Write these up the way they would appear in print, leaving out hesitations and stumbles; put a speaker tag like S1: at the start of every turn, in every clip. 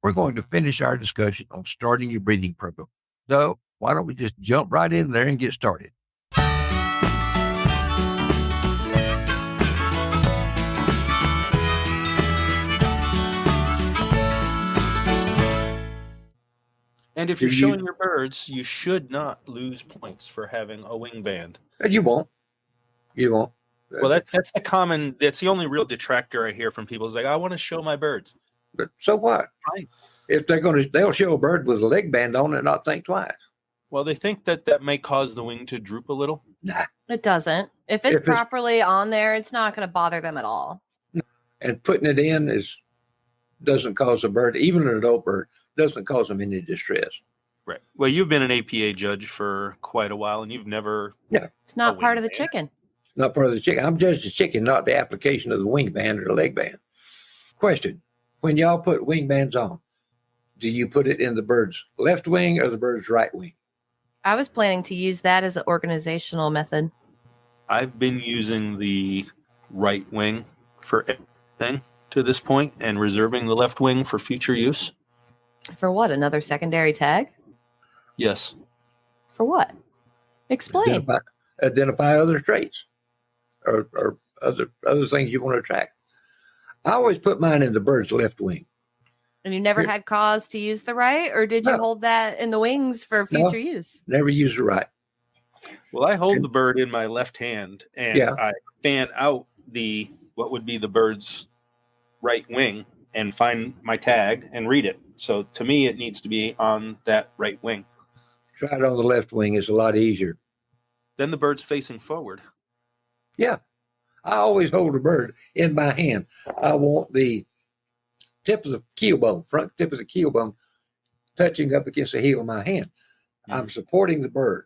S1: we're going to finish our discussion on starting your breeding program. So why don't we just jump right in there and get started?
S2: And if you're showing your birds, you should not lose points for having a wing band.
S1: You won't.
S2: Well, that's the only real detractor I hear from people is like, I want to show my birds.
S1: But so what?
S2: Fine.
S1: If they'll show a bird with a leg band on it and not think twice.
S2: Well, they think that may cause the wing to droop a little.
S1: Nah.
S3: It doesn't. If it's properly on there, it's not going to bother them at all.
S1: And putting it in doesn't cause a bird, even an adult bird, doesn't cause them any distress.
S2: Right. Well, you've been an APA judge for quite a while, and you've never...
S1: Yeah.
S3: It's not part of the chicken.
S1: Not part of the chicken. I'm judging the chicken, not the application of the wing band or the leg band. Question. When y'all put wing bands on, do you put it in the bird's left wing or the bird's right wing?
S3: I was planning to use that as an organizational method.
S2: I've been using the right wing for everything to this point and reserving the left wing for future use.
S3: For what? Another secondary tag?
S2: Yes.
S3: For what? Explain.
S1: Identify other traits or other things you want to track. I always put mine in the bird's left wing.
S3: And you never had cause to use the right, or did you hold that in the wings for future use?
S1: Never use the right.
S2: Well, I hold the bird in my left hand, and I fan out what would be the bird's right wing and find my tag and read it. So to me, it needs to be on that right wing.
S1: Try it on the left wing. It's a lot easier.
S2: Then the bird's facing forward.
S1: Yeah. I always hold a bird in my hand. I want the tip of the keel bone, front tip of the keel bone, touching up against the heel of my hand. Mm-hmm. I'm supporting the bird.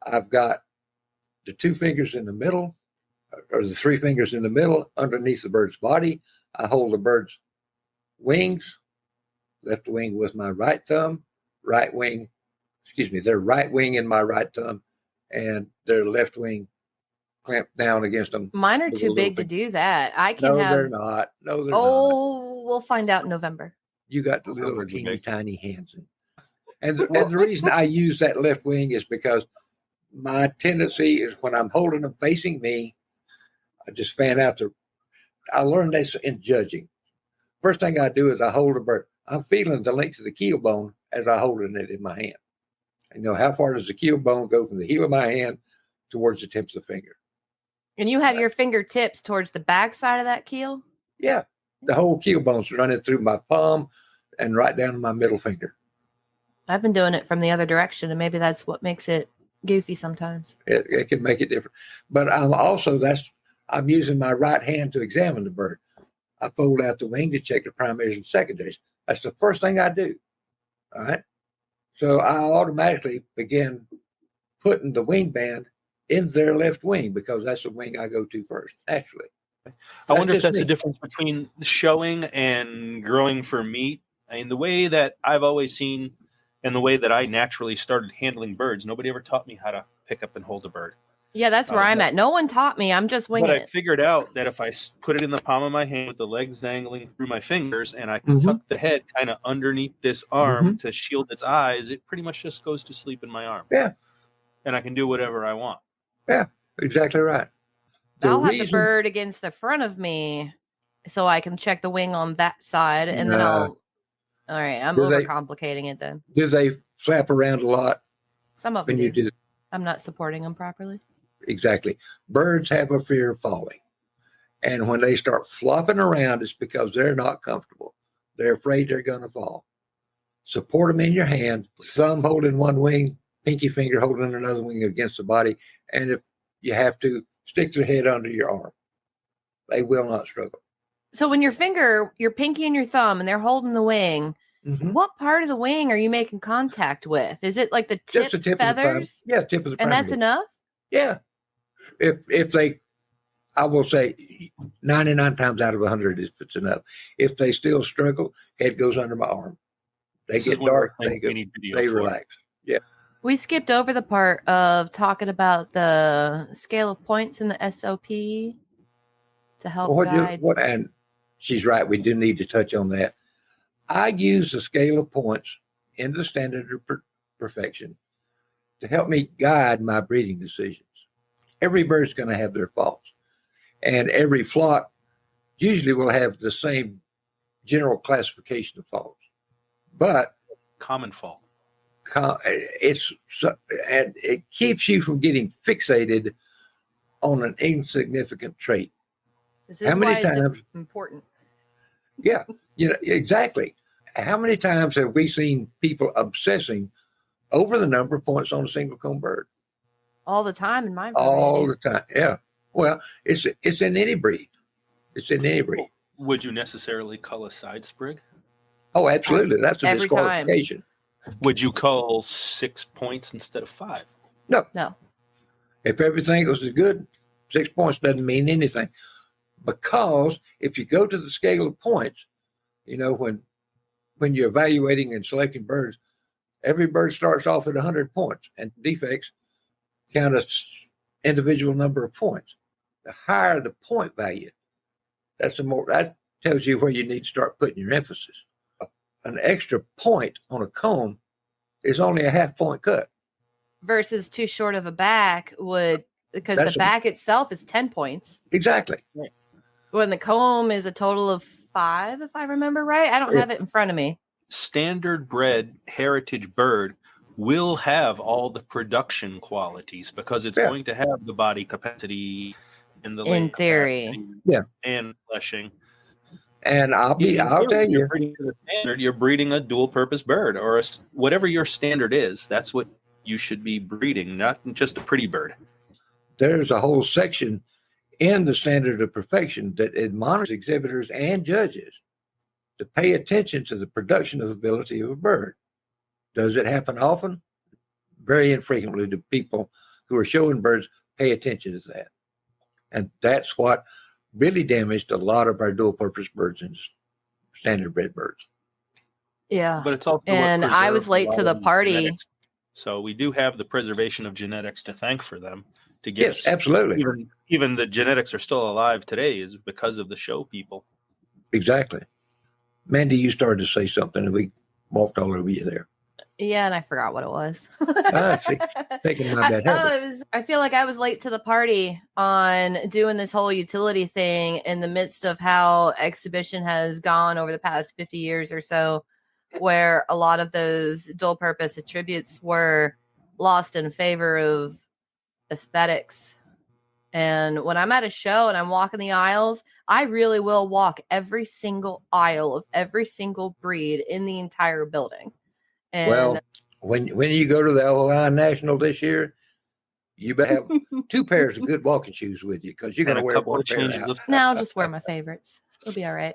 S1: I've got the 2 fingers in the middle, or the 3 fingers in the middle underneath the bird's body. I hold the bird's wings, left wing with my right thumb, their right wing in my right thumb, and their left wing clamped down against them.
S3: Mine are too big to do that.
S1: They're not. No, they're not.
S3: Oh, we'll find out in November.
S1: You got the little teeny tiny hands. And the reason I use that left wing is because my tendency is when I'm holding them facing me, I just fan out I learned this in judging. First thing I do is I hold a bird. I'm feeling the length of the keel bone as I holding it in my hand. How far does the keel bone go from the heel of my hand towards the tips of the finger?
S3: And you have your fingertips towards the back side of that keel?
S1: Yeah. The whole keel bone's running through my palm and right down to my middle finger.
S3: I've been doing it from the other direction, and maybe that's what makes it goofy sometimes.
S1: It can make it different. But I'm using my right hand to examine the bird. I fold out the wing to check the primaries and secondaries. That's the first thing I do. All right. So I automatically begin putting the wing band in their left wing because that's the wing I go to first, actually.
S2: I wonder if that's the difference between showing and growing for meat. I mean, the way that I've always seen and the way that I naturally started handling birds, nobody ever taught me how to pick up and hold a bird.
S3: Yeah, that's where I'm at. No one taught me. I'm just winging it.
S2: But I figured out that if I put it in the palm of my hand with the legs dangling through my fingers and I tuck the head kind of underneath this arm to shield its eyes, it pretty much just goes to sleep in my arm.
S1: Yeah.
S2: And I can do whatever I want.
S1: Yeah, exactly right.
S3: I'll have the bird against the front of me so I can check the wing on that side. And then all right, I'm overcomplicating it then.
S1: Do they flap around a lot?
S3: Some of them do. I'm not supporting them properly.
S1: Exactly. Birds have a fear of falling. And when they start flopping around, it's because they're not comfortable. They're afraid they're going to fall. Support them in your hand, thumb holding one wing, pinky finger holding another wing against the body. And if you have to, stick their head under your arm. They will not struggle.
S3: So when your pinky and your thumb, and they're holding the wing, what part of the wing are you making contact with? Is it like the tip feathers?
S1: Yeah, tip of the
S3: And that's enough?
S1: Yeah. I will say 99 times out of 100 if it's enough. If they still struggle, head goes under my arm. They get dark, they relax. Yeah.
S3: We skipped over the part of talking about the scale of points in the SOP to help guide.
S1: And she's right. We do need to touch on that. I use the scale of points in the standard of perfection to help me guide my breeding decisions. Every bird's going to have their faults, and every flock usually will have the same general classification of faults, but
S2: common fault.
S1: And it keeps you from getting fixated on an insignificant trait.
S3: This is why it's important.
S1: Yeah, exactly. How many times have we seen people obsessing over the number of points on a single comb bird?
S3: All the time in my breed.
S1: All the time, yeah. Well, it's in any breed. It's in any breed.
S2: Would you necessarily cull a side sprig?
S1: Oh, absolutely. That's a
S3: Every
S1: disqualification.
S3: Time.
S2: Would you cull 6 points instead of 5?
S1: No. If everything was good, 6 points doesn't mean anything. Because if you go to the scale of points, when you're evaluating and selecting birds, every bird starts off at 100 points, and defects count as individual number of points. The higher the point value, that tells you where you need to start putting your emphasis. An extra point on a comb is only a half point cut.
S3: Versus too short of a back because the back itself is 10 points.
S1: Exactly.
S3: When the comb is a total of 5, if I remember right. I don't have it in front of me.
S2: Standard bred heritage bird will have all the production qualities because it's going to have the body capacity and the
S3: in theory,
S2: and fleshing.
S1: And I'll tell you,
S2: you're breeding a dual purpose bird or whatever your standard is. That's what you should be breeding, not just a pretty bird.
S1: There's a whole section in the standard of perfection that admonishes exhibitors and judges to pay attention to the production of ability of a bird. Does it happen often? Very infrequently do people who are showing birds pay attention to that. And that's what really damaged a lot of our dual purpose birds and standard bred birds.
S3: Yeah.
S2: But it's also
S3: and I was late to the party.
S2: Genetics. So we do have the preservation of genetics to thank for them. To get
S1: yes, absolutely.
S2: Even the genetics are still alive today is because of the show people.
S1: Exactly. Mandy, you started to say something and we walked all over you there.
S3: Yeah, and I forgot what it was.
S1: See, taking my bad habit.
S3: I feel like I was late to the party on doing this whole utility thing in the midst of how exhibition has gone over the past 50 years or so, where a lot of those dual purpose attributes were lost in favor of aesthetics. And when I'm at a show and I'm walking the aisles, I really will walk every single aisle of every single breed in the entire building. And
S1: well, when you go to the Ohio National this year, you better have 2 pairs of good walking shoes with you because you're going to wear one pair out.
S3: No, I'll just wear my favorites. It'll be all right.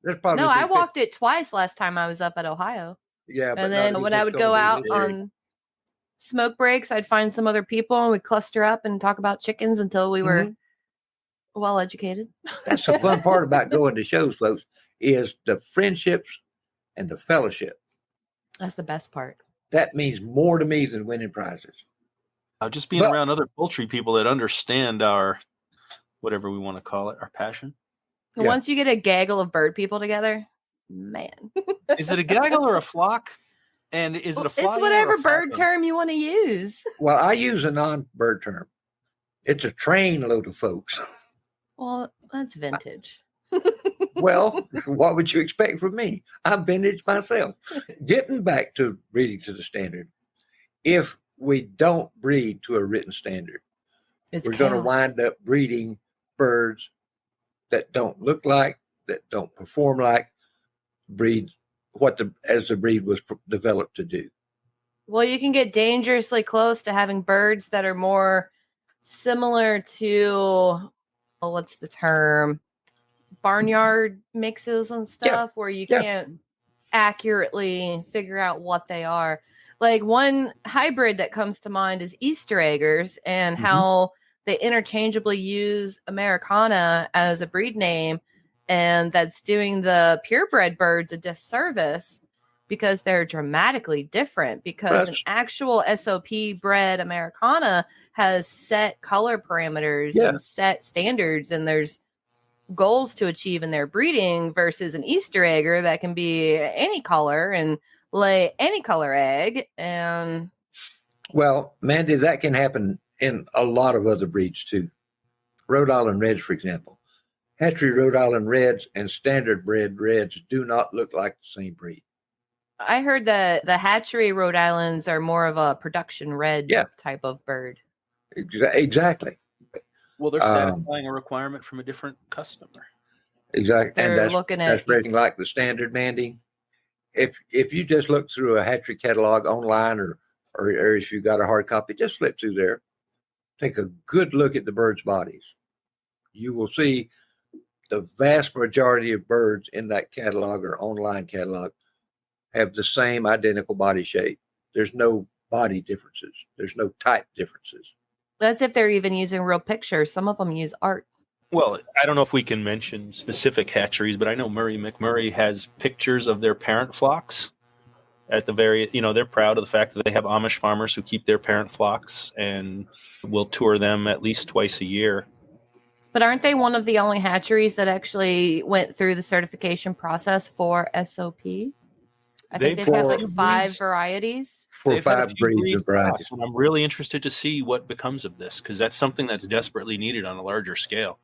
S1: No,
S3: I walked it twice last time I was up at Ohio.
S1: Yeah,
S3: and then when I would go out on smoke breaks, I'd find some other people and we'd cluster up and talk about chickens until we were well educated.
S1: That's the fun part about going to shows, folks, is the friendships and the fellowship.
S3: That's the best part.
S1: That means more to me than winning prizes.
S2: Just being around other poultry people that understand our, whatever we want to call it, our passion.
S3: Yeah. Once you get a gaggle of bird people together, man.
S2: Is it a gaggle or a flock? And is it a fly?
S3: It's whatever bird term you want to use.
S1: Well, I use a non-bird term. It's a train load of folks.
S3: Well, that's vintage.
S1: Well, what would you expect from me? I'm vintage myself. Getting back to breeding to the standard, if we don't breed to a written standard, we're going to wind up breeding birds that don't look like, that don't perform like breed as the breed was developed to do.
S3: Well, you can get dangerously close to having birds that are more similar to, what's the term? Barnyard mixes and stuff where you can't accurately figure out what they are. Like one hybrid that comes to mind is Easter eggers and how they interchangeably use Americana as a breed name. And that's doing the purebred birds a disservice because they're dramatically different. Because an actual SOP bred Americana has set color parameters and set standards, and there's goals to achieve in their breeding versus an Easter egger that can be any color and lay any color egg. And
S1: well, Mandy, that can happen in a lot of other breeds too. Rhode Island Reds, for example. Hatchery Rhode Island Reds and standard bred Reds do not look like the same breed.
S3: I heard that the hatchery Rhode Islands are more of a production red type of bird.
S1: Exactly.
S2: Well, they're satisfying a requirement from a different customer.
S1: Exactly.
S3: They're
S1: and that's breeding like the standard, Mandy. If you just look through a hatchery catalog online or if you got a hard copy, just flip through there. Take a good look at the birds' bodies. You will see the vast majority of birds in that catalog or online catalog have the same identical body shape. There's no body differences. There's no type differences.
S3: That's if they're even using real pictures. Some of them use art.
S2: Well, I don't know if we can mention specific hatcheries, but I know Murray McMurray has pictures of their parent flocks at the very, they're proud of the fact that they have Amish farmers who keep their parent flocks and will tour them at least twice a year.
S3: But aren't they one of the only hatcheries that actually went through the certification process for SOP? I think they've had like 5 varieties.
S1: 4 or 5 breeds of varieties.
S2: And I'm really interested to see what becomes of this because that's something that's desperately needed on a larger scale.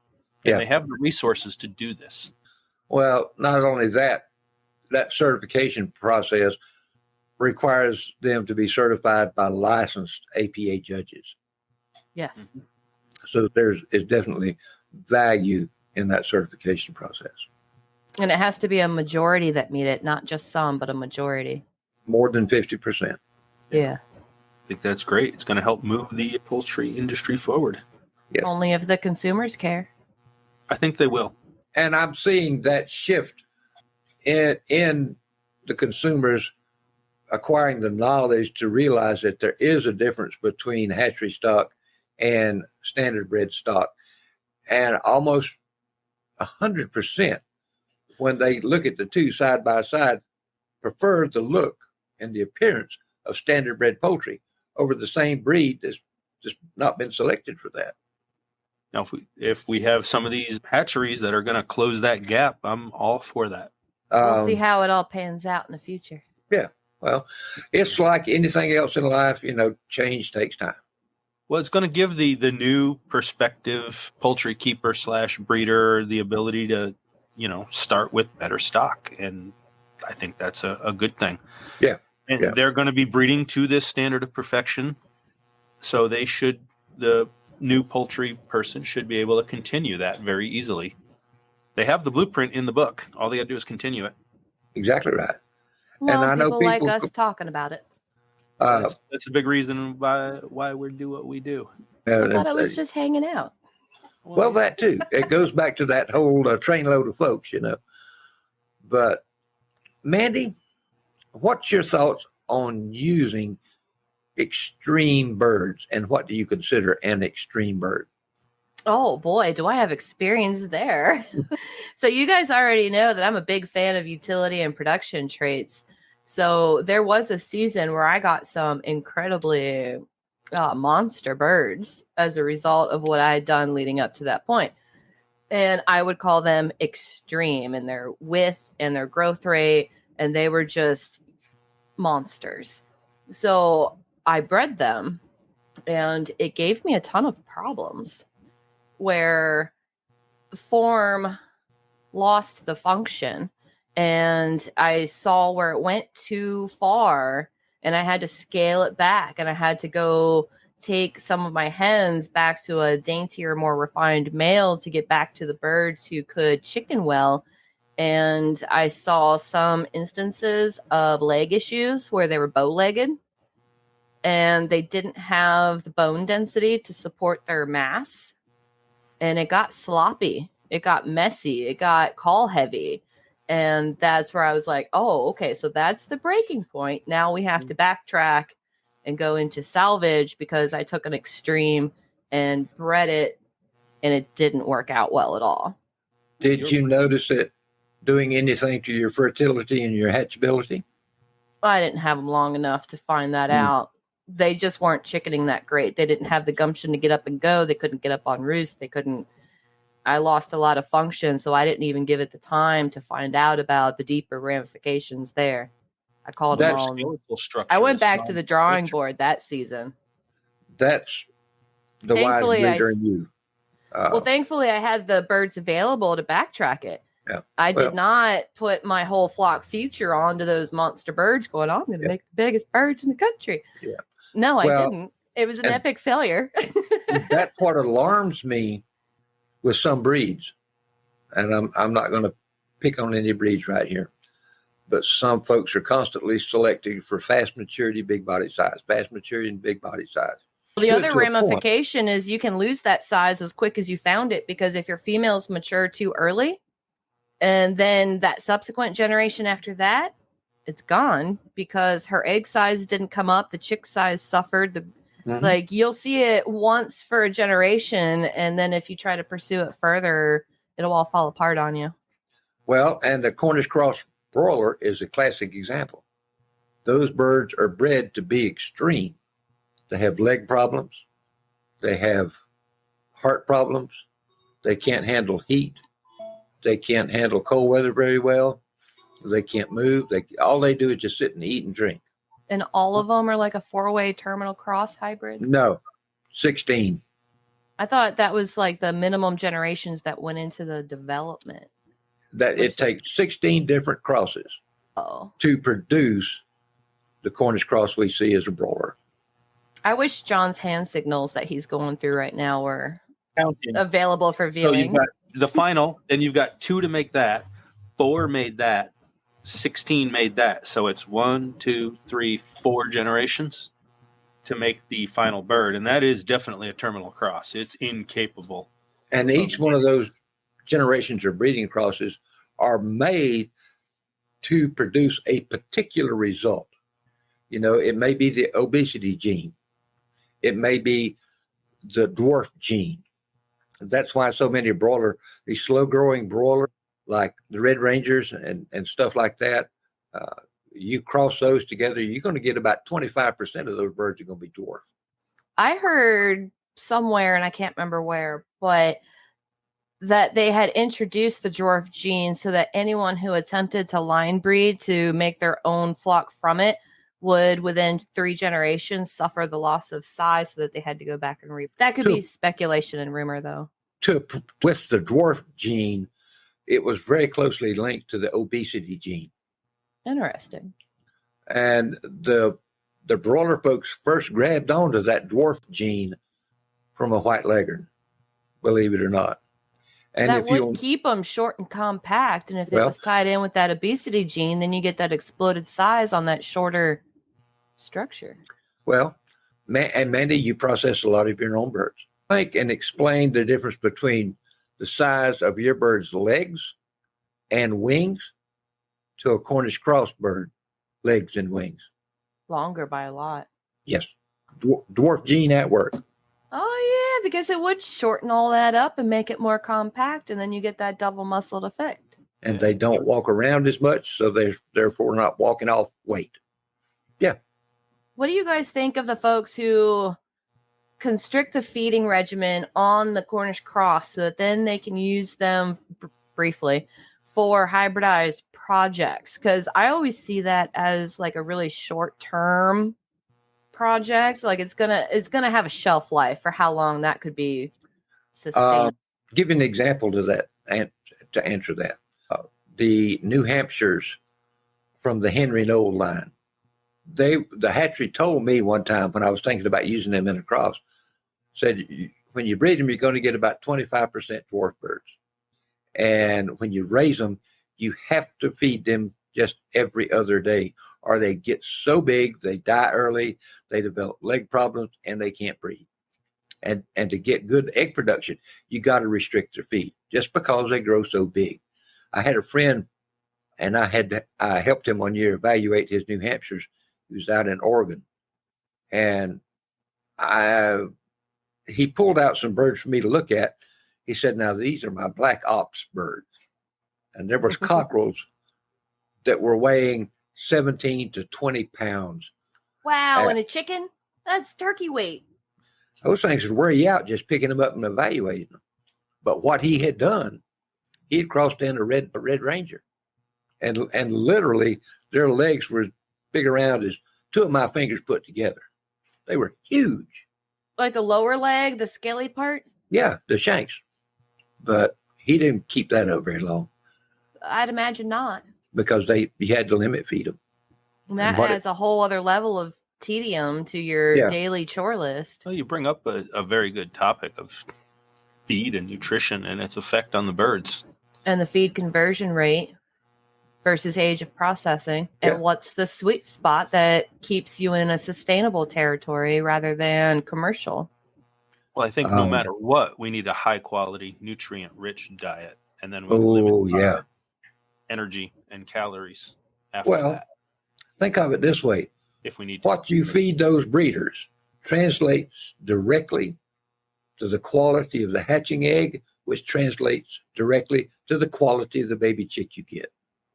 S2: And they have the resources to do this.
S1: Well, not only that certification process requires them to be certified by licensed APA judges.
S3: Yes.
S1: Mm-hmm. So there's definitely value in that certification process.
S3: And it has to be a majority that meet it, not just some, but a majority.
S1: More than 50%.
S3: Yeah.
S2: I think that's great. It's going to help move the poultry industry forward.
S1: Yes.
S3: Only if the consumers care.
S2: I think they will.
S1: And I'm seeing that shift in the consumers acquiring the knowledge to realize that there is a difference between hatchery stock and standard bred stock. And almost 100%, when they look at the two side by side, prefer the look and the appearance of standard bred poultry over the same breed that's just not been selected for that.
S2: Now, if we have some of these hatcheries that are going to close that gap, I'm all for that.
S3: We'll see how it all pans out in the future.
S1: Yeah. Well, it's like anything else in life, change takes time.
S2: Well, it's going to give the new prospective poultry keeper / breeder the ability to, start with better stock. And I think that's a good thing.
S1: Yeah.
S2: And they're going to be breeding to this standard of perfection. So the new poultry person should be able to continue that very easily. They have the blueprint in the book. All they got to do is continue it.
S1: Exactly right.
S3: Well, and I know people like us talking about it.
S2: That's a big reason why we do what we do.
S3: I thought I was just hanging out.
S1: Well, that too. It goes back to that whole trainload of folks, But, Mandy, what's your thoughts on using extreme birds, and what do you consider an extreme bird?
S3: Oh boy, do I have experience there. So you guys already know that I'm a big fan of utility and production traits. So there was a season where I got some incredibly monster birds as a result of what I had done leading up to that point. And I would call them extreme in their width and their growth rate. And they were just monsters. So I bred them, and it gave me a ton of problems where form lost the function, and I saw where it went too far, and I had to scale it back, and I had to go take some of my hens back to a daintier, more refined male to get back to the birds who could chicken well. And I saw some instances of leg issues where they were bow-legged, and they didn't have the bone density to support their mass. And it got sloppy. It got messy. It got call heavy. And that's where I was like, oh, okay, so that's the breaking point. Now we have to backtrack and go into salvage, because I took an extreme and bred it, and it didn't work out well at all.
S1: Did you notice it doing anything to your fertility and your hatchability?
S3: I didn't have them long enough to find that out. They just weren't chickening that great. They didn't have the gumption to get up and go. They couldn't get up on roost. They couldn't I lost a lot of function, so I didn't even give it the time to find out about the deeper ramifications there. I called them all. I went back to the drawing board that season.
S1: That's the wise breeder in you.
S3: Well, thankfully, I had the birds available to backtrack it.
S1: Yeah.
S3: I did not put my whole flock future onto those monster birds going, I'm going to make the biggest birds in the country.
S1: Yeah.
S3: No, I didn't. It was an epic failure.
S1: That's what alarms me with some breeds. And I'm not going to pick on any breeds right here. But some folks are constantly selecting for fast maturity, big body size, fast maturity and big body size.
S3: The other ramification is you can lose that size as quick as you found it, because if your females mature too early, and then that subsequent generation after that, it's gone because her egg size didn't come up. The chick size suffered. Like, you'll see it once for a generation, and then if you try to pursue it further, it'll all fall apart on you.
S1: Well, and the Cornish Cross Broiler is a classic example. Those birds are bred to be extreme. They have leg problems. They have heart problems. They can't handle heat. They can't handle cold weather very well. They can't move. All they do is just sit and eat and drink.
S3: And all of them are like a 4-way terminal cross hybrid?
S1: No, 16.
S3: I thought that was like the minimum generations that went into the development.
S1: That it takes 16 different crosses to produce the Cornish cross we see as a broiler.
S3: I wish John's hand signals that he's going through right now were available for viewing.
S2: So you've got the final, then you've got 2 to make that, 4 made that, 16 made that. So it's 1, 2, 3, 4 generations to make the final bird. And that is definitely a terminal cross. It's incapable.
S1: And each one of those generations or breeding crosses are made to produce a particular result. You know, it may be the obesity gene. It may be the dwarf gene. That's why so many these slow growing broiler, like the Red Rangers and stuff like that, you cross those together, you're going to get about 25% of those birds are going to be dwarf.
S3: I heard somewhere, and I can't remember where, but that they had introduced the dwarf gene so that anyone who attempted to line breed to make their own flock from it would, within 3 generations, suffer the loss of size, so that they had to go back and That could be speculation and rumor, though.
S1: With the dwarf gene, it was very closely linked to the obesity gene.
S3: Interesting.
S1: And the broiler folks first grabbed onto that dwarf gene from a white leghorn, believe it or not. And
S3: that would keep them short and compact. And if it was tied in with that obesity gene, then you get that exploded size on that shorter structure.
S1: Well, and Mandy, you process a lot of your own birds. Think and explain the difference between the size of your bird's legs and wings to a Cornish cross bird, legs and wings.
S3: Longer by a lot.
S1: Yes. Dwarf gene at work.
S3: Oh, yeah, because it would shorten all that up and make it more compact, and then you get that double muscled effect.
S1: And they don't walk around as much, so they're therefore not walking off weight. Yeah.
S3: What do you guys think of the folks who constrict the feeding regimen on the Cornish cross so that then they can use them briefly for hybridized projects? Because I always see that as like a really short-term project. Like it's gonna have a shelf life for how long that could be sustained.
S1: Give you an example to that, and to answer that. The New Hampshires from the Henry Knoll line. The hatchery told me one time when I was thinking about using them in a cross, said when you breed them, you're going to get about 25% dwarf birds. And when you raise them, you have to feed them just every other day, or they get so big, they die early, they develop leg problems, and they can't breed. And to get good egg production, you got to restrict their feed just because they grow so big. I had a friend, and I helped him one year evaluate his New Hampshires. He was out in Oregon, and he pulled out some birds for me to look at. He said, "Now these are my black ops birds," and there was cockerels that were weighing 17 to 20 pounds.
S3: Wow, and a chicken? That's turkey weight.
S1: Those things would wear you out just picking them up and evaluating them. But what he had done, he had crossed in a red ranger, and literally their legs were as big around as two of my fingers put together. They were huge.
S3: Like the lower leg, the scaly part?
S1: Yeah, the shanks. But he didn't keep that up very long.
S3: I'd imagine not.
S1: Because you had to limit feed them.
S3: And that adds a whole other level of tedium to your daily chore list.
S2: Well, you bring up a very good topic of feed and nutrition and its effect on the birds.
S3: And the feed conversion rate versus age of processing. And what's the sweet spot that keeps you in a sustainable territory rather than commercial?
S2: Well, I think no matter what, we need a high quality, nutrient rich diet. And then we limit energy and calories after that.
S1: Think of it this way.
S2: If we need to.
S1: What you feed those breeders translates directly to the quality of the hatching egg, which translates directly to the quality of the baby chick you get.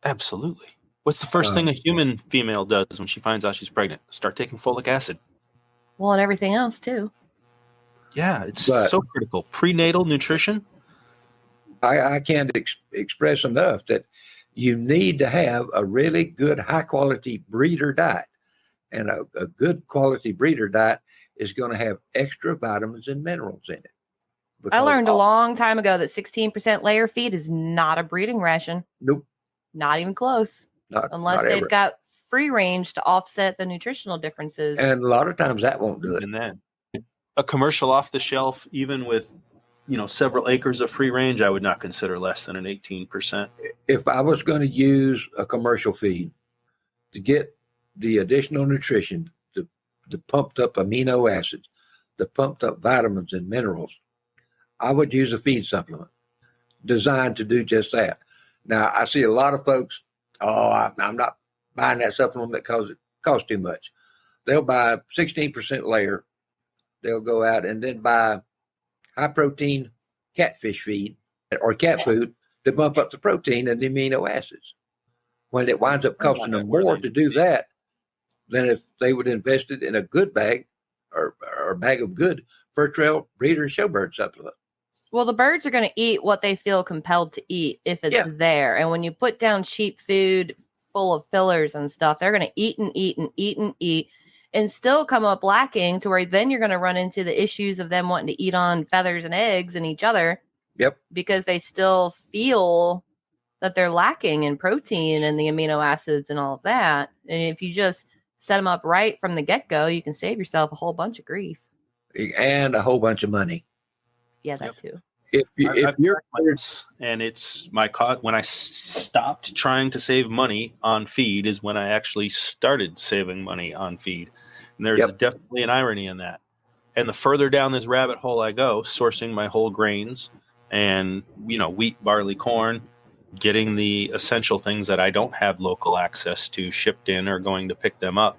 S2: Absolutely. What's the first thing a human female does when she finds out she's pregnant? Start taking folic acid.
S3: Well, and everything else too.
S2: Yeah, it's so critical. Prenatal nutrition.
S1: I can't express enough that you need to have a really good, high-quality breeder diet. And a good quality breeder diet is going to have extra vitamins and minerals in it.
S3: I learned a long time ago that 16% layer feed is not a breeding ration.
S1: Nope.
S3: Not even close. Unless they've got free range to offset the nutritional differences.
S1: And a lot of times that won't do it.
S2: And then a commercial off the shelf, even with several acres of free range, I would not consider less than an 18%.
S1: If I was going to use a commercial feed to get the additional nutrition, the pumped up amino acids, the pumped up vitamins and minerals, I would use a feed supplement designed to do just that. Now, I see a lot of folks, I'm not buying that supplement because it costs too much. They'll buy 16% layer. They'll go out and then buy high protein catfish feed or cat food to bump up the protein and the amino acids. When it winds up costing them more to do that than if they would invest it in a good bag or a bag of good fur trail breeder and showbird supplement.
S3: Well, the birds are going to eat what they feel compelled to eat if it's there. And when you put down cheap food full of fillers and stuff, they're going to eat and eat and eat and eat and still come up lacking to where then you're going to run into the issues of them wanting to eat on feathers and eggs and each other.
S1: Yep.
S3: Because they still feel that they're lacking in protein and the amino acids and all of that. And if you just set them up right from the get-go, you can save yourself a whole bunch of grief.
S1: And a whole bunch of money.
S3: Yeah, that too.
S1: If you're
S2: and it's my when I stopped trying to save money on feed is when I actually started saving money on feed. And there's definitely an irony in that. And the further down this rabbit hole I go, sourcing my whole grains and, wheat, barley, corn, getting the essential things that I don't have local access to shipped in or going to pick them up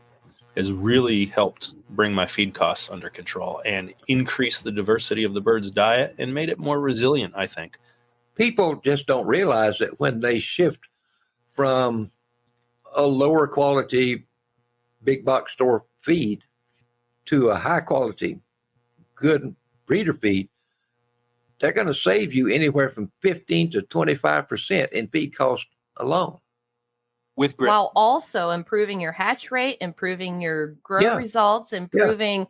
S2: has really helped bring my feed costs under control and increase the diversity of the bird's diet and made it more resilient, I think.
S1: People just don't realize that when they shift from a lower quality big box store feed to a high quality good breeder feed, they're going to save you anywhere from 15 to 25% in feed cost alone.
S2: With grit.
S3: While also improving your hatch rate, improving your growth results, improving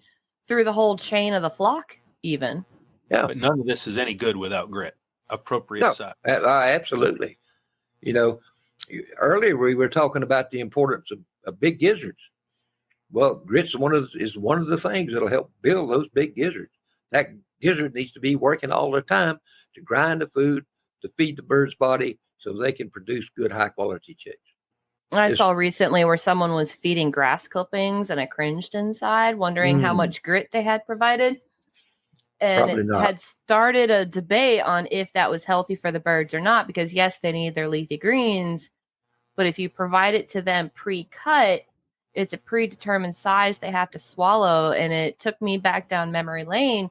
S3: through the whole chain of the flock even.
S1: Yeah.
S2: But none of this is any good without grit. Appropriate size.
S1: Absolutely. Earlier we were talking about the importance of big gizzards. Well, grit's one of the things that'll help build those big gizzards. That gizzard needs to be working all the time to grind the food, to feed the bird's body so they can produce good high quality chicks.
S3: I saw recently where someone was feeding grass clippings and I cringed inside, wondering how much grit they had provided. And it had started a debate on if that was healthy for the birds or not, because yes, they need their leafy greens, but if you provide it to them pre-cut, it's a predetermined size they have to swallow. And it took me back down memory lane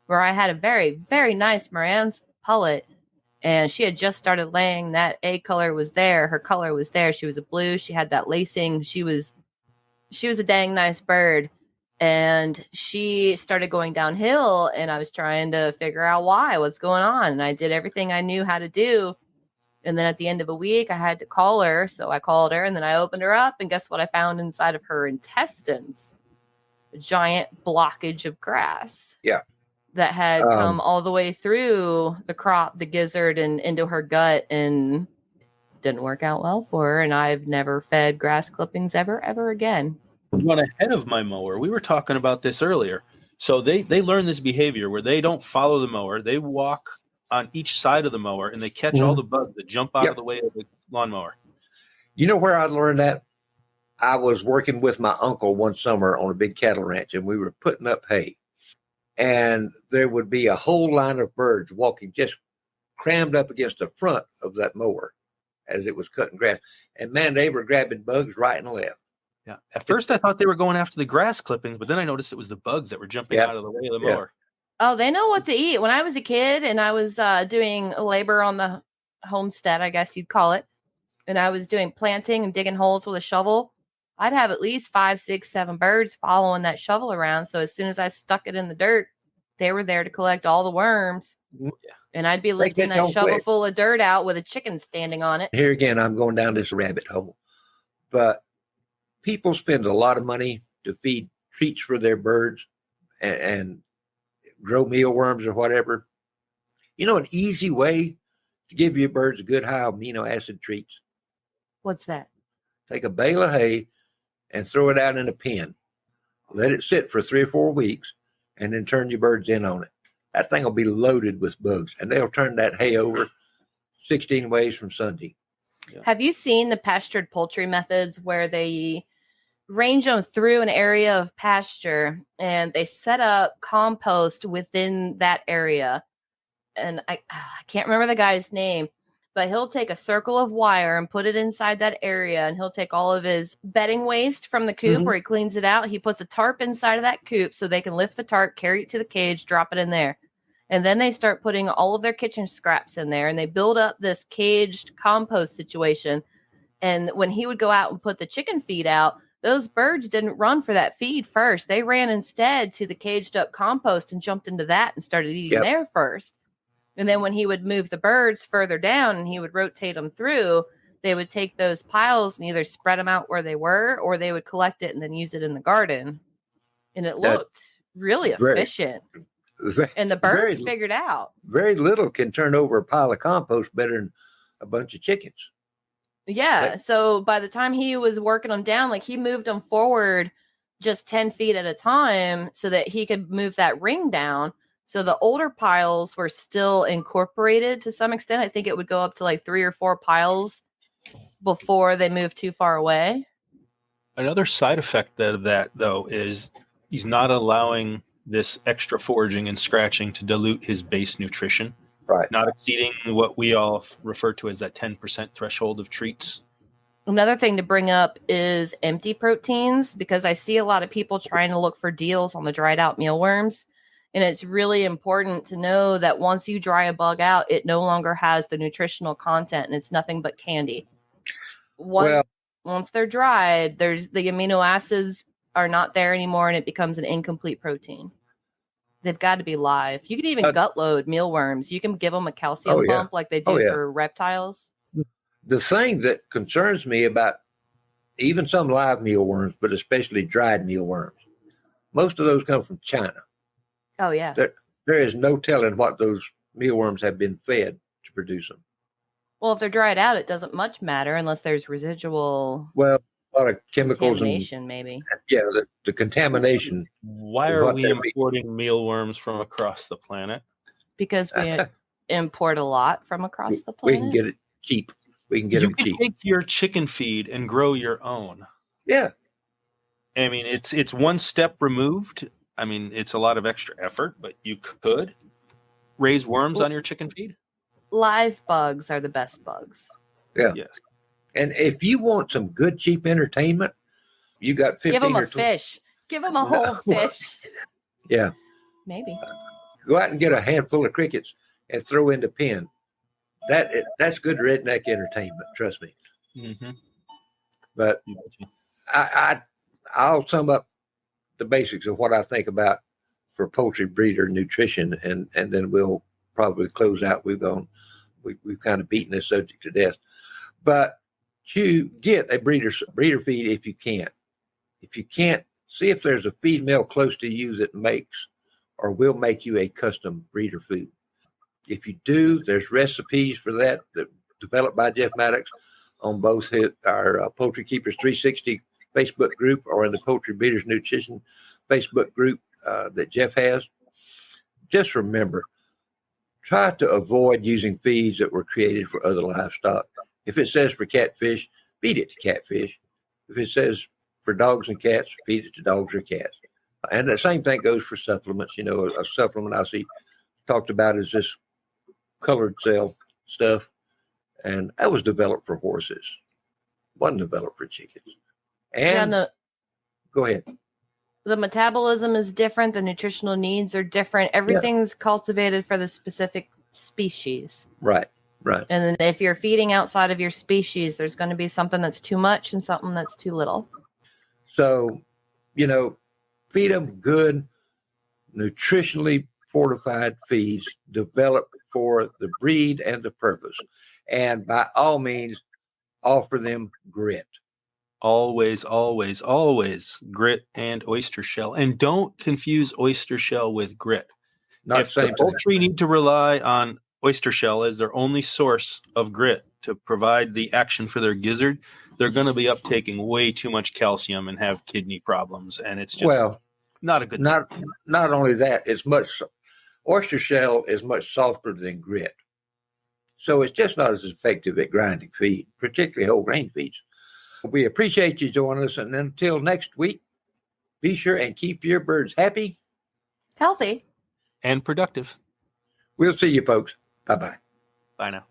S3: where I had a very, very nice Moran's pullet. And she had just started laying. That egg color was there. Her color was there. She was a blue. She had that lacing. She was a dang nice bird. And she started going downhill, and I was trying to figure out what's going on. And I did everything I knew how to do. And then at the end of a week, I had to call her. So I called her, and then I opened her up, and guess what I found inside of her intestines? A giant blockage of grass.
S1: Yeah.
S3: That had come all the way through the crop, the gizzard, and into her gut, and didn't work out well for her. And I've never fed grass clippings ever again.
S2: Run ahead of my mower. We were talking about this earlier. So they learn this behavior where they don't follow the mower. They walk on each side of the mower, and they catch all the bugs that jump out of the way of the lawnmower.
S1: You know where I learned that? I was working with my uncle one summer on a big cattle ranch, and we were putting up hay. And there would be a whole line of birds walking just crammed up against the front of that mower as it was cutting grass. And man, they were grabbing bugs right and left.
S2: Yeah. At first, I thought they were going after the grass clippings, but then I noticed it was the bugs that were jumping out of the way of the mower.
S3: Oh, they know what to eat. When I was a kid and I was doing labor on the homestead, I guess you'd call it, and I was doing planting and digging holes with a shovel, I'd have at least 5, 6, 7 birds following that shovel around. So as soon as I stuck it in the dirt, they were there to collect all the worms. Yeah. And I'd be lifting that shovel full of dirt out with a chicken standing on it.
S1: Here again, I'm going down this rabbit hole. But people spend a lot of money to feed treats for their birds and grow mealworms or whatever. You know, an easy way to give your birds a good high amino acid treats.
S3: What's that?
S1: Take a bale of hay and throw it out in a pen. Let it sit for 3 or 4 weeks, and then turn your birds in on it. That thing will be loaded with bugs, and they'll turn that hay over 16 ways from Sunday.
S3: Yeah. Have you seen the pastured poultry methods where they range them through an area of pasture and they set up compost within that area? And I can't remember the guy's name, but he'll take a circle of wire and put it inside that area, and he'll take all of his bedding waste from the coop where he cleans it out. He puts a tarp inside of that coop so they can lift the tarp, carry it to the cage, drop it in there. And then they start putting all of their kitchen scraps in there, and they build up this caged compost situation. And when he would go out and put the chicken feed out, those birds didn't run for that feed first. They ran instead to the caged up compost and jumped into that and started eating there first. And then when he would move the birds further down and he would rotate them through, they would take those piles and either spread them out where they were, or they would collect it and then use it in the garden. And it looked really efficient. And the birds figured out.
S1: Very little can turn over a pile of compost better than a bunch of chickens.
S3: Yeah. So by the time he was working them down, like he moved them forward just 10 feet at a time so that he could move that ring down. So the older piles were still incorporated to some extent. I think it would go up to like 3 or 4 piles before they moved too far away.
S2: Another side effect of that, though, is he's not allowing this extra foraging and scratching to dilute his base nutrition.
S1: Right.
S2: Not exceeding what we all refer to as that 10% threshold of treats.
S3: Another thing to bring up is empty proteins, because I see a lot of people trying to look for deals on the dried out mealworms. And it's really important to know that once you dry a bug out, it no longer has the nutritional content and it's nothing but candy. Once they're dried, there's the amino acids are not there anymore and it becomes an incomplete protein. They've got to be live. You can even gut load mealworms. You can give them a calcium pump like they do for reptiles.
S1: The thing that concerns me about even some live mealworms, but especially dried mealworms, most of those come from China.
S3: Oh, yeah.
S1: There is no telling what those mealworms have been fed to produce them.
S3: Well, if they're dried out, it doesn't much matter unless there's residual.
S1: Well, a lot of chemicals
S3: contamination, maybe.
S1: Yeah, the contamination.
S2: Why are we importing mealworms from across the planet?
S3: Because we import a lot from across the planet.
S1: We can get it cheap. We can get them cheap.
S2: You can take your chicken feed and grow your own.
S1: Yeah.
S2: I mean, it's one step removed. I mean, it's a lot of extra effort, but you could raise worms on your chicken feed.
S3: Live bugs are the best bugs.
S1: Yeah.
S2: Yes.
S1: And if you want some good, cheap entertainment, you got 15
S3: Give them
S1: or
S3: a fish. Give them a whole fish.
S1: Yeah.
S3: Maybe.
S1: Go out and get a handful of crickets and throw in the pen. That's good redneck entertainment. Trust me.
S2: Mm-hmm.
S1: But I'll sum up the basics of what I think about for poultry breeder nutrition, and then we'll probably close out. We've kind of beaten this subject to death, but get a breeder feed if you can. If you can't, see if there's a feed mill close to you that makes or will make you a custom breeder food. If you do, there's recipes for that developed by Jeff Maddox on both our Poultry Keepers 360 Facebook group or in the Poultry Breeders Nutrition Facebook group that Jeff has. Just remember, try to avoid using feeds that were created for other livestock. If it says for catfish, feed it to catfish. If it says for dogs and cats, feed it to dogs or cats. And the same thing goes for supplements. You know, a supplement I see talked about is this colored cell stuff, and that was developed for horses, wasn't developed for chickens. And go ahead.
S3: The metabolism is different. The nutritional needs are different. Everything's cultivated for the specific species.
S1: Right.
S3: And then if you're feeding outside of your species, there's going to be something that's too much and something that's too little.
S1: So, feed them good, nutritionally fortified feeds developed for the breed and the purpose. And by all means, offer them grit.
S2: Always, always, always grit and oyster shell. And don't confuse oyster shell with grit. If the poultry need to rely on oyster shell as their only source of grit to provide the action for their gizzard, they're going to be uptaking way too much calcium and have kidney problems. And it's just not a good thing.
S1: Not only that, oyster shell is much softer than grit. So it's just not as effective at grinding feed, particularly whole grain feeds. We appreciate you joining us. And until next week, be sure and keep your birds happy,
S3: healthy,
S2: and productive.
S1: We'll see you, folks. Bye-bye.
S2: Bye now.